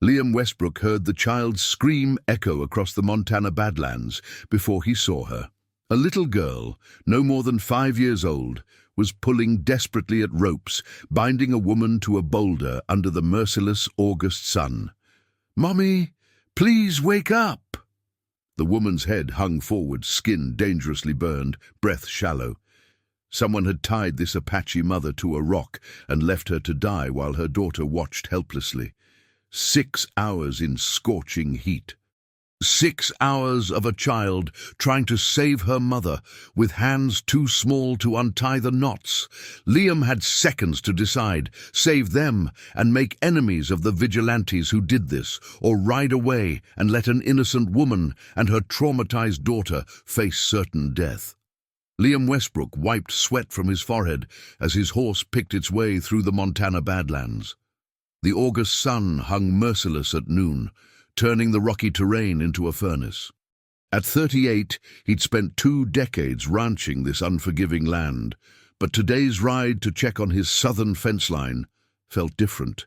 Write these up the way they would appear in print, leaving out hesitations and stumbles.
Liam Westbrook heard the child's scream echo across the Montana Badlands before he saw her. A little girl, no more than 5 years old, was pulling desperately at ropes, binding a woman to a boulder under the merciless August sun. "Mommy, please wake up!" The woman's head hung forward, skin dangerously burned, breath shallow. Someone had tied this Apache mother to a rock and left her to die while her daughter watched helplessly. 6 hours in scorching heat. 6 hours of a child trying to save her mother, with hands too small to untie the knots. Liam had seconds to decide: save them and make enemies of the vigilantes who did this, or ride away and let an innocent woman and her traumatized daughter face certain death. Liam Westbrook wiped sweat from his forehead as his horse picked its way through the Montana Badlands. The August sun hung merciless at noon, turning the rocky terrain into a furnace. At 38, he'd spent 2 decades ranching this unforgiving land, but today's ride to check on his southern fence line felt different.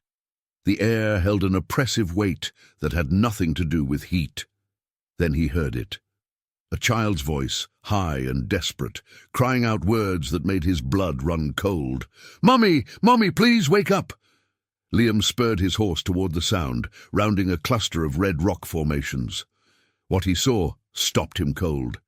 The air held an oppressive weight that had nothing to do with heat. Then he heard it. A child's voice, high and desperate, crying out words that made his blood run cold. "Mommy! Mommy, please wake up!" Liam spurred his horse toward the sound, rounding a cluster of red rock formations. What he saw stopped him cold.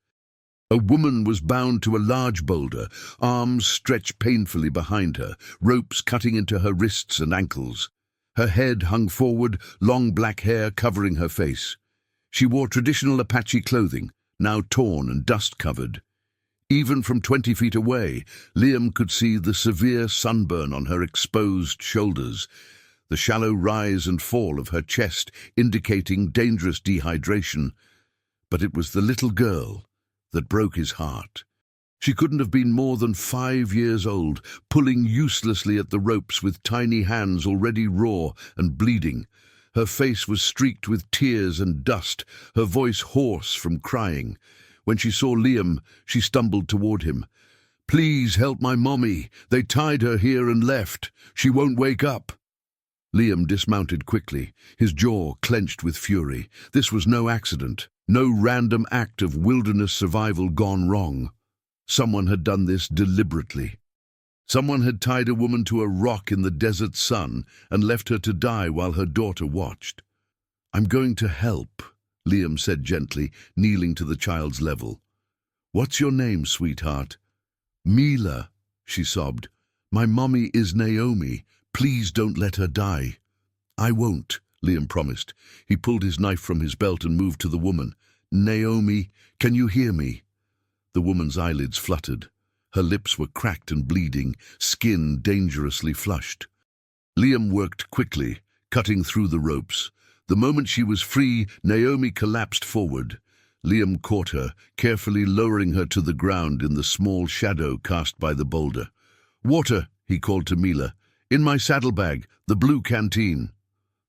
A woman was bound to a large boulder, arms stretched painfully behind her, ropes cutting into her wrists and ankles. Her head hung forward, long black hair covering her face. She wore traditional Apache clothing, now torn and dust-covered. Even from 20 feet away, Liam could see the severe sunburn on her exposed shoulders, the shallow rise and fall of her chest indicating dangerous dehydration. But it was the little girl that broke his heart. She couldn't have been more than 5 years old, pulling uselessly at the ropes with tiny hands already raw and bleeding. Her face was streaked with tears and dust, her voice hoarse from crying. When she saw Liam, she stumbled toward him. "Please help my mommy. They tied her here and left. She won't wake up." Liam dismounted quickly, his jaw clenched with fury. This was no accident, no random act of wilderness survival gone wrong. Someone had done this deliberately. Someone had tied a woman to a rock in the desert sun and left her to die while her daughter watched. "I'm going to help," Liam said gently, kneeling to the child's level. "What's your name, sweetheart?" "Mila," she sobbed. "My mommy is Naomi. Please don't let her die." "I won't," Liam promised. He pulled his knife from his belt and moved to the woman. "Naomi, can you hear me?" The woman's eyelids fluttered. Her lips were cracked and bleeding, skin dangerously flushed. Liam worked quickly, cutting through the ropes. The moment she was free, Naomi collapsed forward. Liam caught her, carefully lowering her to the ground in the small shadow cast by the boulder. "Water," he called to Mila. "In my saddlebag, the blue canteen."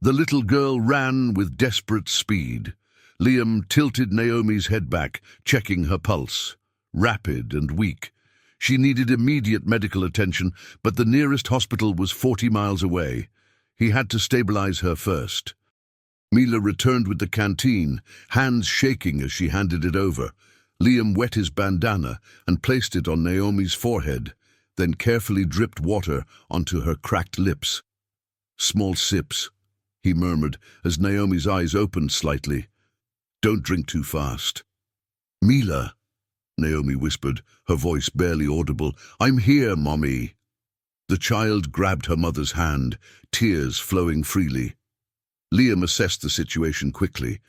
The little girl ran with desperate speed. Liam tilted Naomi's head back, checking her pulse. Rapid and weak. She needed immediate medical attention, but the nearest hospital was 40 miles away. He had to stabilize her first. Mila returned with the canteen, hands shaking as she handed it over. Liam wet his bandana and placed it on Naomi's forehead, then carefully dripped water onto her cracked lips. "Small sips," he murmured as Naomi's eyes opened slightly. "Don't drink too fast." "Mila," Naomi whispered, her voice barely audible. "I'm here, Mommy." The child grabbed her mother's hand, tears flowing freely. Liam assessed the situation quickly.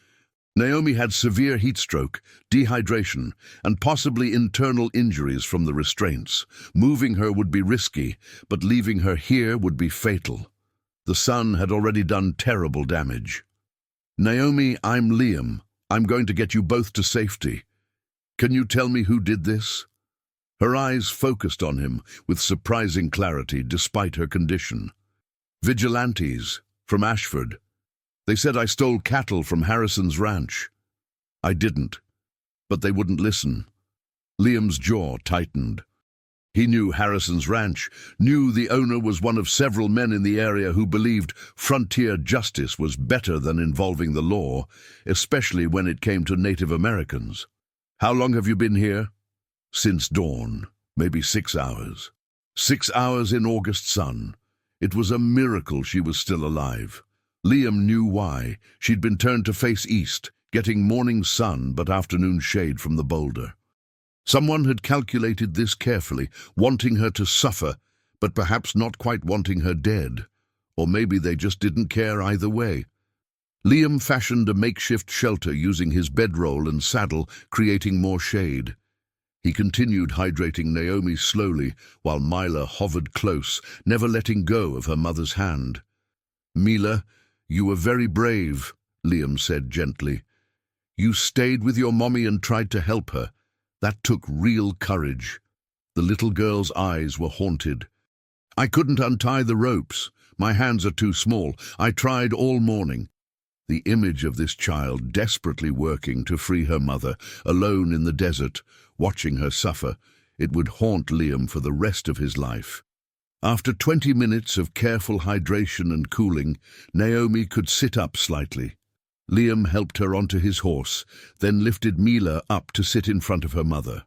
Naomi had severe heat stroke, dehydration, and possibly internal injuries from the restraints. Moving her would be risky, but leaving her here would be fatal. The sun had already done terrible damage. "Naomi, I'm Liam. I'm going to get you both to safety. Can you tell me who did this?" Her eyes focused on him with surprising clarity despite her condition. "Vigilantes, from Ashford. They said I stole cattle from Harrison's ranch. I didn't, but they wouldn't listen." Liam's jaw tightened. He knew Harrison's ranch, knew the owner was one of several men in the area who believed frontier justice was better than involving the law, especially when it came to Native Americans. "How long have you been here?" "Since dawn, maybe 6 hours. 6 hours in August sun. It was a miracle she was still alive." Liam knew why. She'd been turned to face east, getting morning sun but afternoon shade from the boulder. Someone had calculated this carefully, wanting her to suffer, but perhaps not quite wanting her dead. Or maybe they just didn't care either way. Liam fashioned a makeshift shelter using his bedroll and saddle, creating more shade. He continued hydrating Naomi slowly, while Mila hovered close, never letting go of her mother's hand. "Mila, you were very brave," Liam said gently. "You stayed with your mommy and tried to help her. That took real courage." The little girl's eyes were haunted. "I couldn't untie the ropes. My hands are too small. I tried all morning." The image of this child desperately working to free her mother, alone in the desert, watching her suffer, it would haunt Liam for the rest of his life. After 20 minutes of careful hydration and cooling, Naomi could sit up slightly. Liam helped her onto his horse, then lifted Mila up to sit in front of her mother.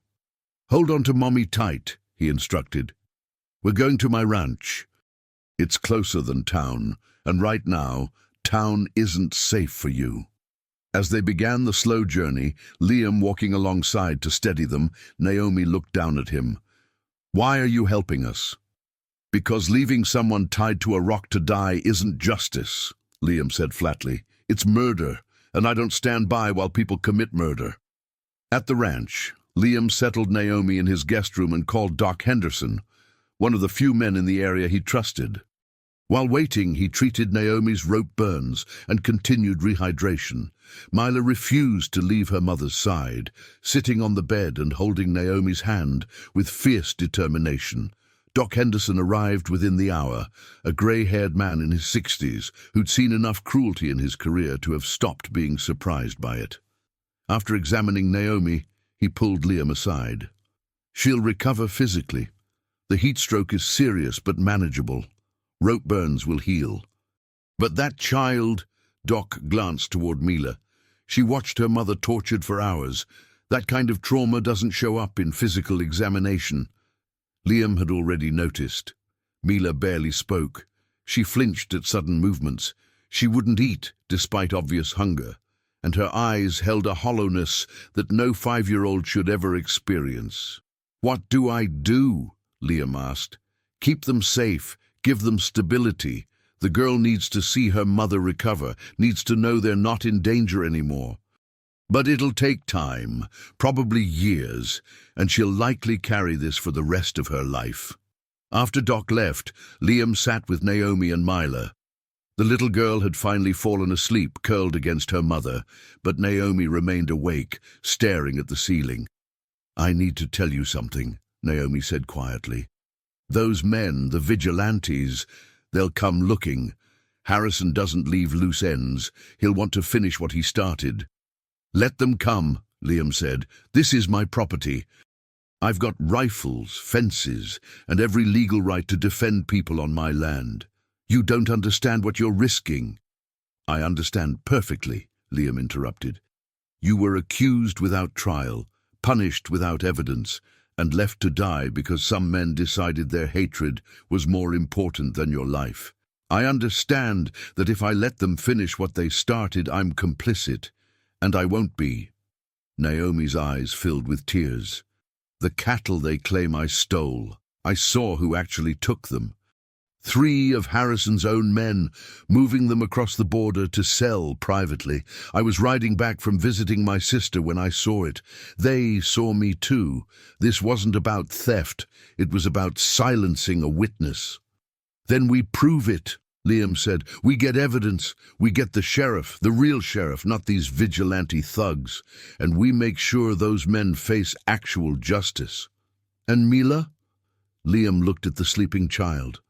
"Hold on to Mommy tight," he instructed. "We're going to my ranch. It's closer than town, and right now, town isn't safe for you." As they began the slow journey, Liam walking alongside to steady them, Naomi looked down at him. "Why are you helping us?" "Because leaving someone tied to a rock to die isn't justice," Liam said flatly. "It's murder, and I don't stand by while people commit murder." At the ranch, Liam settled Naomi in his guest room and called Doc Henderson, one of the few men in the area he trusted. While waiting, he treated Naomi's rope burns and continued rehydration. Mila refused to leave her mother's side, sitting on the bed and holding Naomi's hand with fierce determination. Doc Henderson arrived within the hour, a grey-haired man in his 60s who'd seen enough cruelty in his career to have stopped being surprised by it. After examining Naomi, he pulled Liam aside. "She'll recover physically. The heat stroke is serious but manageable. Rope burns will heal." "But that child," Doc glanced toward Mila. "She watched her mother tortured for hours. That kind of trauma doesn't show up in physical examination." Liam had already noticed. Mila barely spoke. She flinched at sudden movements. She wouldn't eat, despite obvious hunger, and her eyes held a hollowness that no 5-year-old should ever experience. "What do I do?" Liam asked. "Keep them safe, give them stability. The girl needs to see her mother recover, needs to know they're not in danger anymore. But it'll take time, probably years, and she'll likely carry this for the rest of her life." After Doc left, Liam sat with Naomi and Mila. The little girl had finally fallen asleep, curled against her mother, but Naomi remained awake, staring at the ceiling. "I need to tell you something," Naomi said quietly. "Those men, the vigilantes, they'll come looking. Harrison doesn't leave loose ends. He'll want to finish what he started." "Let them come," Liam said. "This is my property. I've got rifles, fences, and every legal right to defend people on my land. You don't understand what you're risking." "I understand perfectly," Liam interrupted. "You were accused without trial, punished without evidence, and left to die because some men decided their hatred was more important than your life. I understand that if I let them finish what they started, I'm complicit. And I won't be." Naomi's eyes filled with tears. "The cattle they claim I stole. I saw who actually took them. 3 of Harrison's own men, moving them across the border to sell privately. I was riding back from visiting my sister when I saw it. They saw me too. This wasn't about theft. It was about silencing a witness." "Then we prove it," Liam said. "We get evidence. We get the sheriff, the real sheriff, not these vigilante thugs. And we make sure those men face actual justice." "And Mila?" Liam looked at the sleeping child.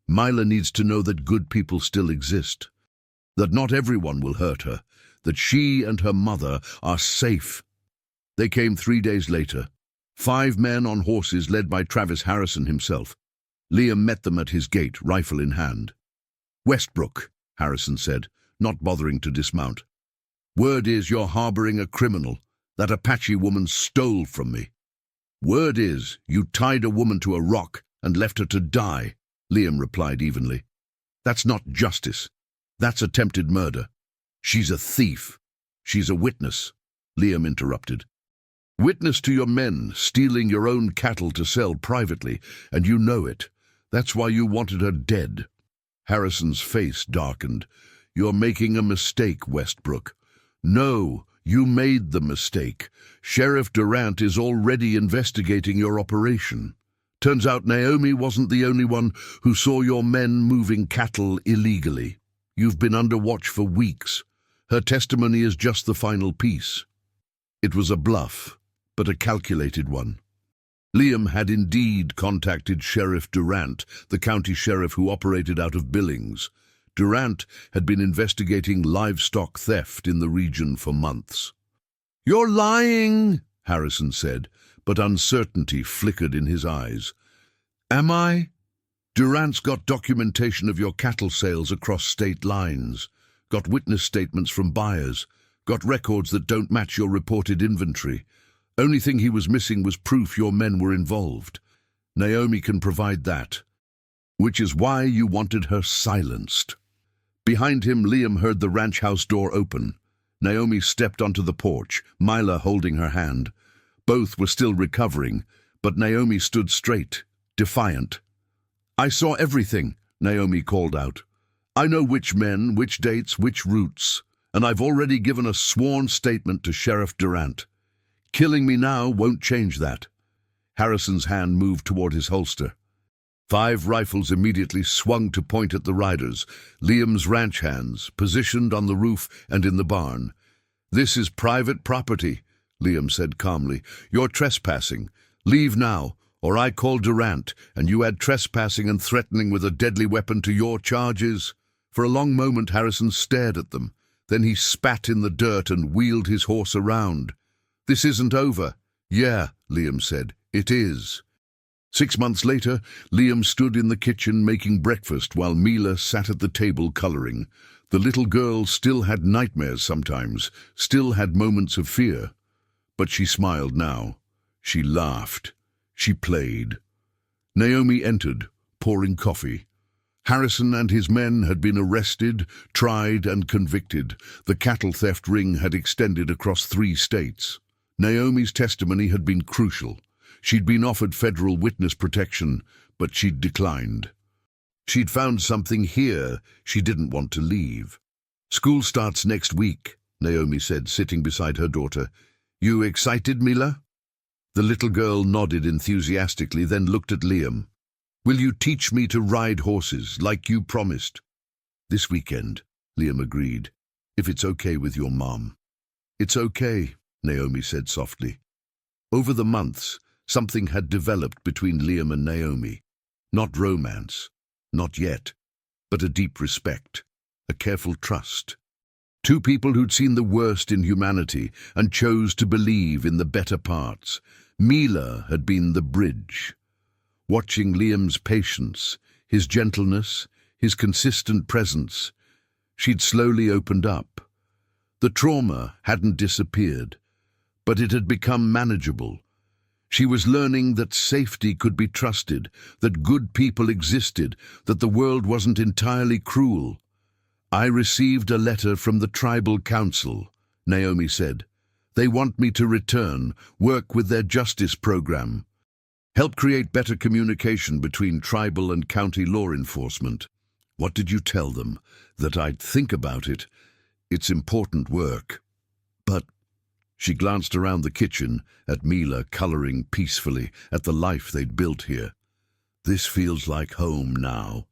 "Mila needs to know that good people still exist. That not everyone will hurt her. That she and her mother are safe." They came 3 days later. 5 men on horses led by Travis Harrison himself. Liam met them at his gate, rifle in hand. "Westbrook," Harrison said, not bothering to dismount. "Word is you're harboring a criminal. That Apache woman stole from me." "Word is you tied a woman to a rock and left her to die," Liam replied evenly. "That's not justice. That's attempted murder. She's a thief. She's a witness," Liam interrupted. "Witness to your men stealing your own cattle to sell privately, and you know it. That's why you wanted her dead." Harrison's face darkened. "You're making a mistake, Westbrook." "No, you made the mistake. Sheriff Durant is already investigating your operation. Turns out Naomi wasn't the only one who saw your men moving cattle illegally. You've been under watch for weeks. Her testimony is just the final piece." It was a bluff, but a calculated one. Liam had indeed contacted Sheriff Durant, the county sheriff who operated out of Billings. Durant had been investigating livestock theft in the region for months. "You're lying," Harrison said, but uncertainty flickered in his eyes. "Am I? Durant's got documentation of your cattle sales across state lines, got witness statements from buyers, got records that don't match your reported inventory. Only thing he was missing was proof your men were involved. Naomi can provide that, which is why you wanted her silenced." Behind him, Liam heard the ranch house door open. Naomi stepped onto the porch, Mila holding her hand. Both were still recovering, but Naomi stood straight, defiant. "I saw everything," Naomi called out. "I know which men, which dates, which routes, and I've already given a sworn statement to Sheriff Durant. Killing me now won't change that." Harrison's hand moved toward his holster. 5 rifles immediately swung to point at the riders, Liam's ranch hands, positioned on the roof and in the barn. "This is private property," Liam said calmly. "You're trespassing. Leave now, or I call Durant, and you add trespassing and threatening with a deadly weapon to your charges." For a long moment Harrison stared at them. Then he spat in the dirt and wheeled his horse around. "This isn't over." "Yeah," Liam said, "it is." 6 months later, Liam stood in the kitchen making breakfast while Mila sat at the table coloring. The little girl still had nightmares sometimes, still had moments of fear. But she smiled now. She laughed. She played. Naomi entered, pouring coffee. Harrison and his men had been arrested, tried, and convicted. The cattle theft ring had extended across 3 states. Naomi's testimony had been crucial. She'd been offered federal witness protection, but she'd declined. She'd found something here she didn't want to leave. "School starts next week," Naomi said, sitting beside her daughter. "You excited, Mila?" The little girl nodded enthusiastically, then looked at Liam. "Will you teach me to ride horses, like you promised?" "This weekend," Liam agreed, "if it's okay with your mom." "It's okay," Naomi said softly. Over the months, something had developed between Liam and Naomi. Not romance, not yet, but a deep respect, a careful trust. 2 people who'd seen the worst in humanity and chose to believe in the better parts. Mila had been the bridge. Watching Liam's patience, his gentleness, his consistent presence, she'd slowly opened up. The trauma hadn't disappeared, but it had become manageable. She was learning that safety could be trusted, that good people existed, that the world wasn't entirely cruel. "I received a letter from the tribal council," Naomi said. "They want me to return, work with their justice program, help create better communication between tribal and county law enforcement." "What did you tell them?" "That I'd think about it. It's important work." "But—" She glanced around the kitchen, at Mila coloring peacefully, at the life they'd built here. "This feels like home now."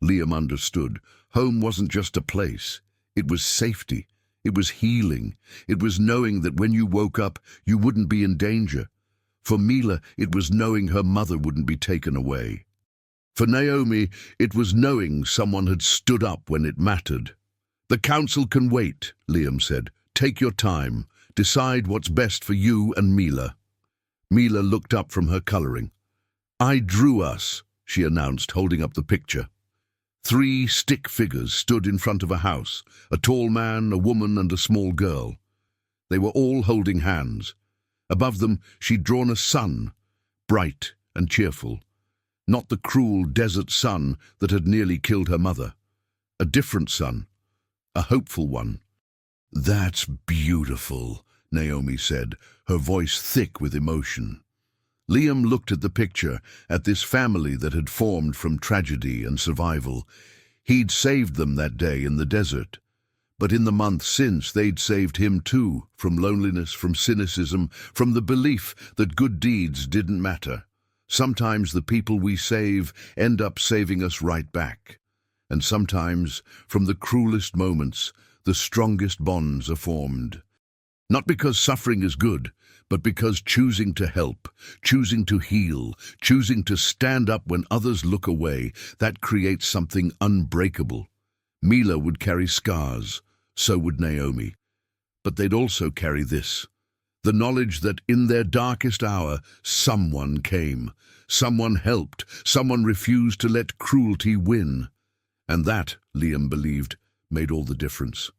Liam understood. Home wasn't just a place. It was safety. It was healing. It was knowing that when you woke up, you wouldn't be in danger. For Mila, it was knowing her mother wouldn't be taken away. For Naomi, it was knowing someone had stood up when it mattered. "The council can wait," Liam said. "Take your time. Decide what's best for you and Mila." Mila looked up from her coloring. "I drew us," she announced, holding up the picture. 3 stick figures stood in front of a house, a tall man, a woman, and a small girl. They were all holding hands. Above them she'd drawn a sun, bright and cheerful. Not the cruel desert sun that had nearly killed her mother. A different sun, a hopeful one. "That's beautiful," Naomi said, her voice thick with emotion. Liam looked at the picture, at this family that had formed from tragedy and survival. He'd saved them that day in the desert. But in the months since, they'd saved him too, from loneliness, from cynicism, from the belief that good deeds didn't matter. Sometimes the people we save end up saving us right back. And sometimes, from the cruelest moments, the strongest bonds are formed. Not because suffering is good, but because choosing to help, choosing to heal, choosing to stand up when others look away, that creates something unbreakable. Mila would carry scars, so would Naomi. But they'd also carry this, the knowledge that in their darkest hour, someone came, someone helped, someone refused to let cruelty win. And that, Liam believed, made all the difference.